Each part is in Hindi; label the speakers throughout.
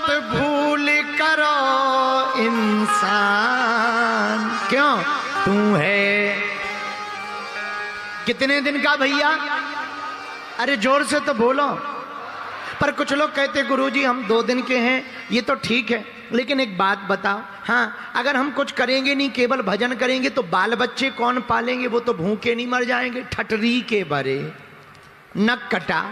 Speaker 1: मत भूल करो इंसान, क्यों तू है कितने दिन का भैया? अरे जोर से तो बोलो। पर कुछ लोग कहते गुरुजी हम 2 दिन के हैं, ये तो ठीक है, लेकिन एक बात बताओ, हाँ अगर हम कुछ करेंगे नहीं, केवल भजन करेंगे, तो बाल बच्चे कौन पालेंगे? वो तो भूखे नहीं मर जाएंगे? ठटरी के बरे नक कटा।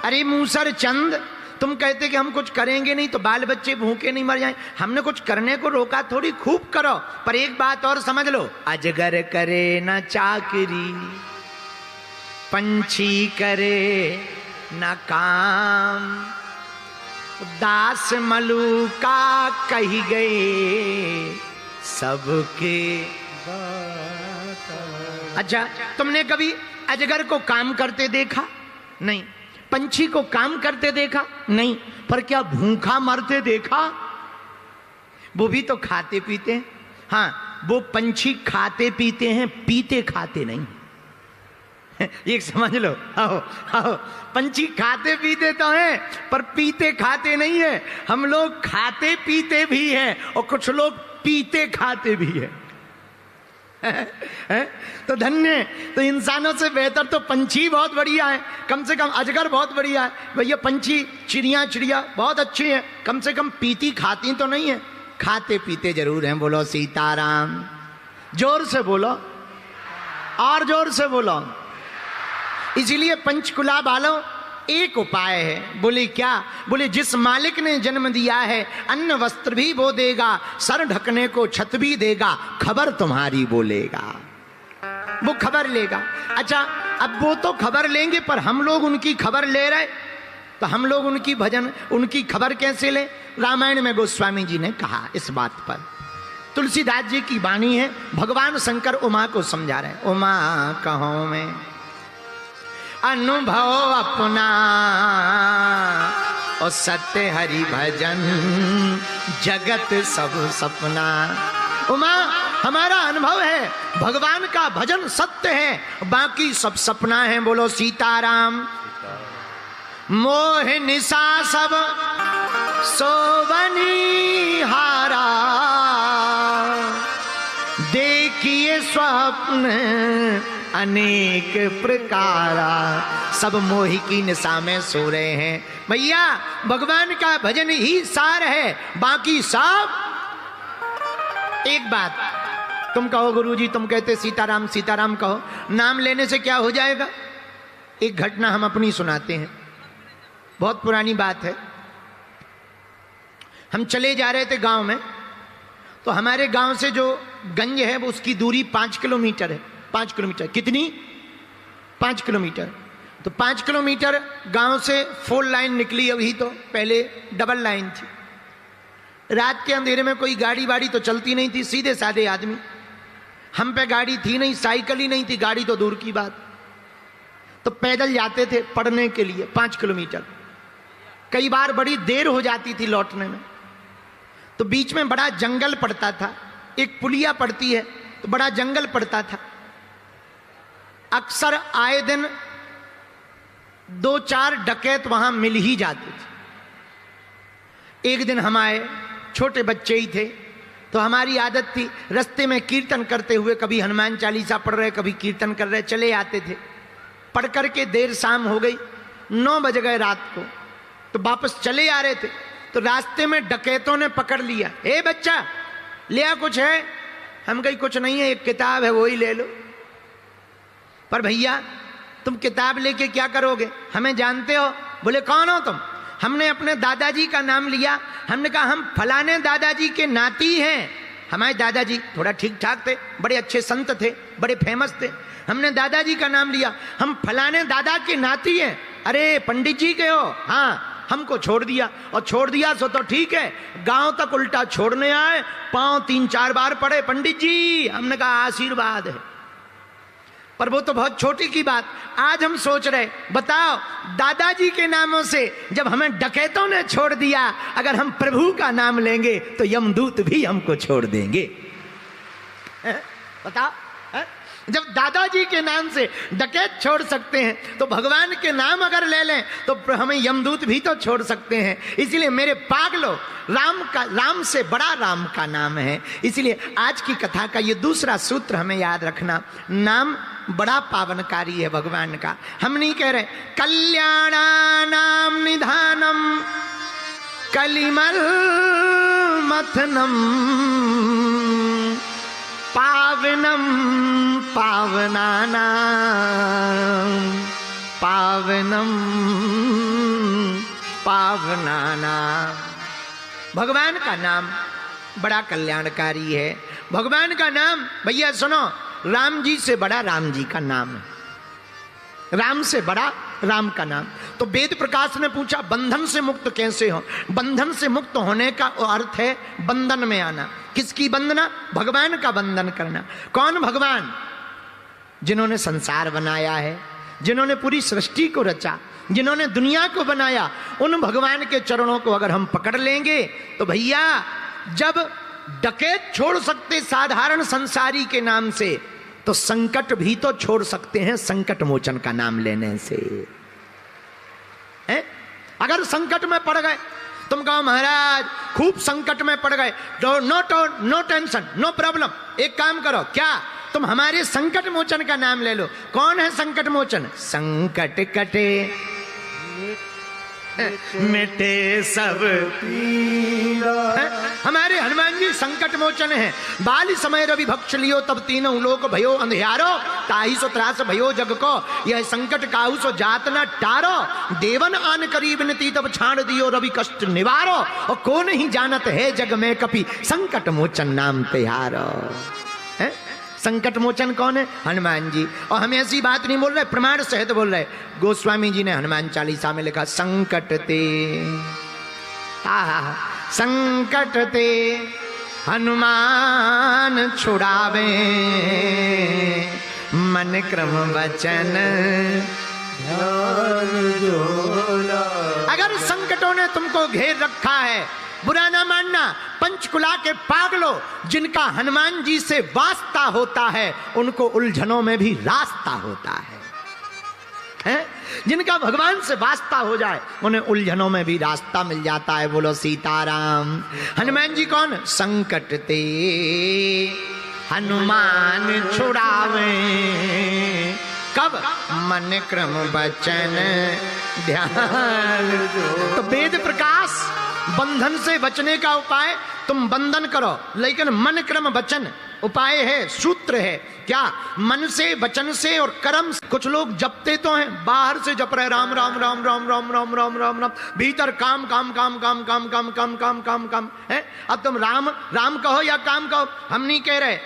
Speaker 1: अरे मूसर चंद, तुम कहते कि हम कुछ करेंगे नहीं तो बाल बच्चे भूखे नहीं मर जाएं। हमने कुछ करने को रोका थोड़ी, खूब करो। पर एक बात और समझ लो, अजगर करे न चाकरी, पंछी करे न काम, दास मलूका कही गए सबके। अच्छा, तुमने कभी अजगर को काम करते देखा? नहीं। पंछी को काम करते देखा? नहीं। पर क्या भूखा मरते देखा? वो भी तो खाते पीते हैं। हाँ, वो पंछी खाते पीते हैं, पीते खाते नहीं। ये समझ लो। आओ आओ, पंछी खाते पीते तो हैं पर पीते खाते नहीं है। हम लोग खाते पीते भी हैं और कुछ लोग पीते खाते भी हैं। तो धन्य, तो इंसानों से बेहतर तो पंछी बहुत बढ़िया है, कम से कम अजगर बहुत बढ़िया है भैया। पंछी चिड़िया बहुत अच्छी है, कम से कम पीती खाती तो नहीं है, खाते पीते जरूर हैं। बोलो सीताराम, जोर से बोलो और जोर से बोलो। इसीलिए पंचकुला वालों एक उपाय है। बोले क्या? बोले जिस मालिक ने जन्म दिया है अन्न वस्त्र भी वो देगा, सर ढकने को छत भी देगा, खबर तुम्हारी बोलेगा, वो खबर लेगा। अच्छा, अब वो तो खबर लेंगे पर हम लोग उनकी खबर ले रहे, तो हम लोग उनकी खबर कैसे ले? रामायण में गोस्वामी जी ने कहा इस बात पर। तुलसीदास जी की वाणी है, भगवान शंकर उमा को समझा रहे। उमा कहो में अनुभव अपना और सत्य हरि भजन जगत सब सपना। उमा, हमारा अनुभव है भगवान का भजन सत्य है, बाकी सब सपना है। बोलो सीताराम। मोह निशा सब सोवनी हारा, देखिए स्वप्न अनेक प्रकारा। सब मोह की निशा में सो रहे हैं भैया। भगवान का भजन ही सार है, बाकी सब। एक बात तुम कहो गुरुजी, तुम कहते सीताराम सीताराम कहो, नाम लेने से क्या हो जाएगा? एक घटना हम अपनी सुनाते हैं, बहुत पुरानी बात है। हम चले जा रहे थे गांव में, तो हमारे गांव से जो गंज है वो उसकी दूरी 5 किलोमीटर है। 5 किलोमीटर कितनी? 5 किलोमीटर। तो 5 किलोमीटर गांव से 4 लाइन निकली, अभी तो पहले डबल लाइन थी। रात के अंधेरे में कोई गाड़ी वाड़ी तो चलती नहीं थी, सीधे साधे आदमी। हम पे गाड़ी थी नहीं, साइकिल ही नहीं थी, गाड़ी तो दूर की बात। तो पैदल जाते थे पढ़ने के लिए 5 किलोमीटर। कई बार बड़ी देर हो जाती थी लौटने में, तो बीच में बड़ा जंगल पड़ता था, एक पुलिया पड़ती है तो बड़ा जंगल पड़ता था। अक्सर आए दिन 2-4 डकैत वहां मिल ही जाते थे। एक दिन हम आए, छोटे बच्चे ही थे, तो हमारी आदत थी रास्ते में कीर्तन करते हुए, कभी हनुमान चालीसा पढ़ रहे, कभी कीर्तन कर रहे, चले आते थे। पढ़ करके देर शाम हो गई, 9 बज गए रात को, तो वापस चले आ रहे थे। तो रास्ते में डकैतों ने पकड़ लिया, ए बच्चा लिया कुछ है? हम कहीं कुछ नहीं है, एक किताब है वही ले लो। पर भैया तुम किताब लेके क्या करोगे? हमें जानते हो? बोले कौन हो तुम? हमने अपने दादाजी का नाम लिया। हमने कहा हम फलाने दादाजी के नाती हैं। हमारे दादाजी थोड़ा ठीक ठाक थे, बड़े अच्छे संत थे, बड़े फेमस थे। हमने दादाजी का नाम लिया, हम फलाने दादा के नाती हैं। अरे पंडित जी के हो? हाँ। हमको छोड़ दिया, और छोड़ दिया सो तो ठीक है, गांव तक उल्टा छोड़ने आए, पांव 3-4 बार पड़े, पंडित जी। हमने कहा आशीर्वाद है। पर वो तो बहुत छोटी की बात। आज हम सोच रहे, बताओ दादाजी के नामों से जब हमें डकैतों ने छोड़ दिया, अगर हम प्रभु का नाम लेंगे तो यमदूत भी हमको छोड़ देंगे। बताओ, जब दादाजी के नाम से डकैत छोड़ सकते हैं तो भगवान के नाम अगर ले लें तो हमें यमदूत भी तो छोड़ सकते हैं। इसलिए मेरे पागलो, राम से बड़ा राम का नाम है। इसलिए आज की कथा का ये दूसरा सूत्र हमें याद रखना, नाम बड़ा पावनकारी है भगवान का। हम नहीं कह रहे कल्याणानाम निधानम कलिमल मथनम पावनम पावनानाम पावनम पावनानाम। भगवान का नाम बड़ा कल्याणकारी है। भगवान का नाम, भैया सुनो, राम जी से बड़ा राम जी का नाम है, राम से बड़ा राम का नाम। तो वेद प्रकाश ने पूछा बंधन से मुक्त कैसे हो? बंधन से मुक्त होने का अर्थ है बंधन में आना। किसकी वंदना? भगवान का वंदन करना। कौन भगवान? जिन्होंने संसार बनाया है, जिन्होंने पूरी सृष्टि को रचा, जिन्होंने दुनिया को बनाया, उन भगवान के चरणों को अगर हम पकड़ लेंगे तो भैया, जब डकैत छोड़ सकते साधारण संसारी के नाम से, तो संकट भी तो छोड़ सकते हैं संकट मोचन का नाम लेने से। है? अगर संकट में पड़ गए, तुम कहो महाराज खूब संकट में पड़ गए, नो टेंशन, नो प्रॉब्लम, एक काम करो, क्या तुम हमारे संकट मोचन का नाम ले लो। कौन है संकट मोचन? संकट कटे मिटे सब पीरा। हमारे हनुमान जी संकट मोचन है। बाली समय रवि भक्ष लियो तब तीनों लोक भयो अंधियारो, ताही सो त्रास भयो जग को, यह संकट काहू सो जात न टारो, देवन आन करीब नती तब छाड़ दियो रवि कष्ट निवारो, और को नहीं जानत है जग में कपि संकट मोचन नाम तिहारो। संकट मोचन कौन है? हनुमान जी। और हम ऐसी बात नहीं बोल रहे, प्रमाण सहित बोल रहे। गोस्वामी जी ने हनुमान चालीसा में लिखा संकट ते संकट ते हनुमान छुड़ावे, मन क्रम वचन ध्यान जोला। अगर संकटों ने तुमको घेर रखा है, बुरा ना मानना। पंचकुला के पागलों, जिनका हनुमान जी से वास्ता होता है, उनको उलझनों में भी रास्ता होता है? जिनका भगवान से वास्ता हो जाए, उन्हें उलझनों में भी रास्ता मिल जाता है। बोलो सीताराम। हनुमान जी कौन? संकट ते हनुमान छुड़ावे, कब? मन क्रम वचन ध्यान। तो वेद प्रकाश, बंधन से बचने का उपाय तुम बंधन करो, लेकिन मन क्रम वचन उपाय है, सूत्र है। क्या? मन से, वचन से और कर्म से। कुछ लोग जपते तो हैं, बाहर से जप रहे राम राम राम राम राम राम राम राम राम, भीतर काम काम काम काम काम काम काम काम काम काम है। अब तुम राम राम कहो या काम कहो, हम नहीं कह रहे।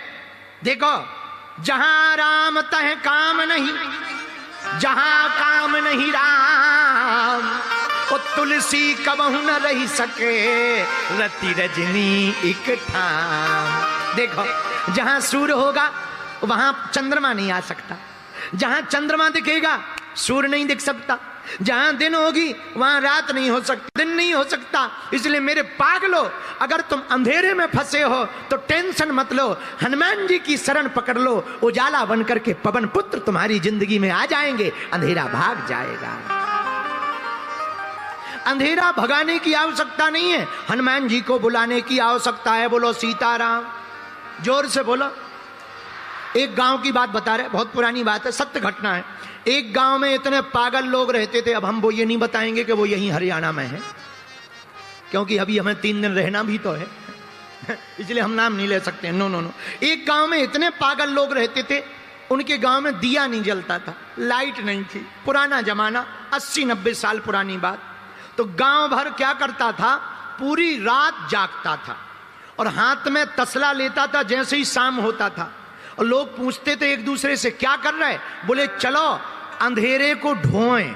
Speaker 1: देखो, जहां राम तह काम नहीं, जहां काम नहीं राम, ओ तुलसी कबहू न रही सके रति रजनी एक ठाम। देखो, जहां सूर्य होगा वहां चंद्रमा नहीं आ सकता, जहां चंद्रमा दिखेगा सूर्य नहीं दिख सकता, जहां दिन होगी वहां रात नहीं हो सकती, दिन नहीं हो सकता। इसलिए मेरे पागलो, अगर तुम अंधेरे में फंसे हो तो टेंशन मत लो, हनुमान जी की शरण पकड़ लो। उजाला बनकर के पवन पुत्र तुम्हारी जिंदगी में आ जाएंगे, अंधेरा भाग जाएगा। अंधेरा भगाने की आवश्यकता नहीं है, हनुमान जी को बुलाने की आवश्यकता है। बोलो सीताराम, जोर से बोलो। एक गांव की बात बता रहे, बहुत पुरानी बात है, सत्य घटना है। एक गांव में इतने पागल लोग रहते थे। अब हम वो ये नहीं बताएंगे कि वो यहीं हरियाणा में है, क्योंकि अभी हमें 3 दिन रहना भी तो है, इसलिए हम नाम नहीं ले सकते। No no no. एक गांव में इतने पागल लोग रहते थे, उनके गांव में दिया नहीं जलता था, लाइट नहीं थी। पुराना जमाना, 80-90 साल पुरानी बात। तो गांव भर क्या करता था, पूरी रात जागता था और हाथ में तसला लेता था जैसे ही शाम होता था। और लोग पूछते थे एक दूसरे से, क्या कर रहे? बोले चलो अंधेरे को ढोएं,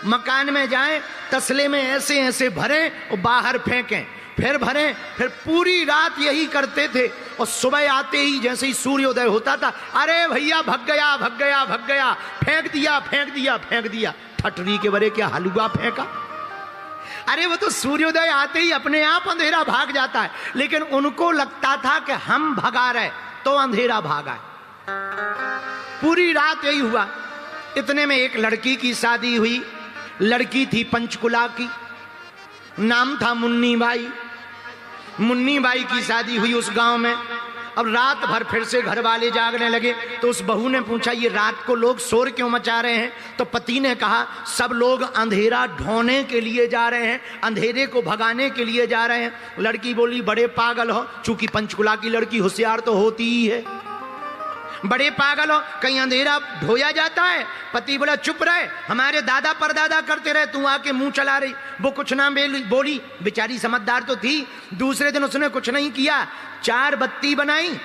Speaker 1: मकान में जाएं, तसले में ऐसे ऐसे भरें और बाहर फेंकें, फिर भरें, फिर पूरी रात यही करते थे। और सुबह आते ही जैसे ही सूर्योदय होता था, अरे भैया भग गया भग गया भग गया, फेंक दिया फेंक दिया फेंक दिया। ठटरी के बरे क्या हलवा फेंका? अरे वो तो सूर्योदय आते ही अपने आप अंधेरा भाग जाता है, लेकिन उनको लगता था कि हम भगा रहे तो अंधेरा भागा। पूरी रात यही हुआ। इतने में एक लड़की की शादी हुई। लड़की थी पंचकुला की, नाम था मुन्नी बाई। मुन्नी बाई की शादी हुई उस गांव में। अब रात भर फिर से घर वाले जागने लगे तो उस बहू ने पूछा, ये रात को लोग शोर क्यों मचा रहे हैं? तो पति ने कहा, सब लोग अंधेरा ढोने के लिए जा रहे हैं, अंधेरे को भगाने के लिए जा रहे हैं। लड़की बोली, बड़े पागल हो, चूंकि पंचकुला की लड़की होशियार तो होती ही है, बड़े पागल हो, कहीं अंधेरा ढोया जाता है? पति बोला, चुप रहे, हमारे दादा परदादा करते रहे, तू आके मुंह चला रही। वो कुछ ना बोली, बेचारी समझदार तो थी। दूसरे दिन उसने कुछ नहीं किया, 4 बत्ती बनाई,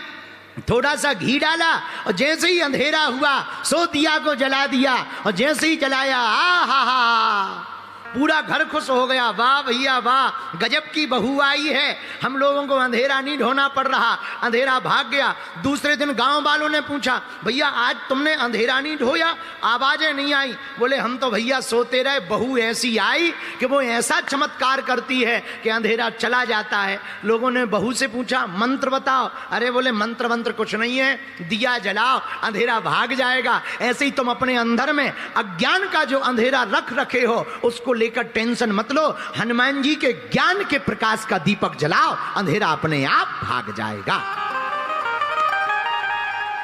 Speaker 1: थोड़ा सा घी डाला और जैसे ही अंधेरा हुआ सो दिया को जला दिया। और जैसे ही जलाया, हा पूरा घर खुश हो गया। वाह भैया वाह, गजब की बहू आई है, हम लोगों को अंधेरा नहीं ढोना पड़ रहा, अंधेरा भाग गया। दूसरे दिन गांव वालों ने पूछा, भैया आज तुमने अंधेरा नहीं ढोया, आवाजें नहीं आई? बोले, हम तो भैया सोते रहे, बहू ऐसी आई कि वो ऐसा चमत्कार करती है कि अंधेरा चला जाता है। लोगों ने बहू से पूछा, मंत्र बताओ। अरे बोले, मंत्र वंत्र कुछ नहीं है, दिया जलाओ, अंधेरा भाग जाएगा। ऐसे ही तुम अपने अंदर में अज्ञान का जो अंधेरा रख रखे हो उसको लेकर टेंशन मत लो, हनुमान जी के ज्ञान के प्रकाश का दीपक जलाओ, अंधेरा अपने आप भाग जाएगा।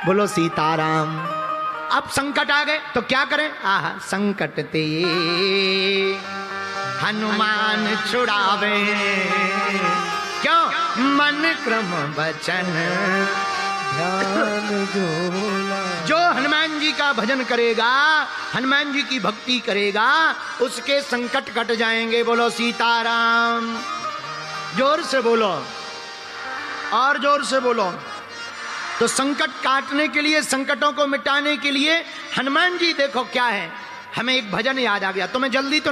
Speaker 1: बोलो सीताराम। अब संकट आ गए तो क्या करें? आहा, संकट ते हनुमान छुड़ावे, क्यों? मन क्रम वचन जो हनुमान जी का भजन करेगा, हनुमान जी की भक्ति करेगा, उसके संकट कट जाएंगे। बोलो सीताराम। जोर से बोलो, और जोर से बोलो। तो संकट काटने के लिए, संकटों को मिटाने के लिए हनुमान जी देखो क्या है। हमें एक भजन याद आ गया, तुम्हें जल्दी तो नहीं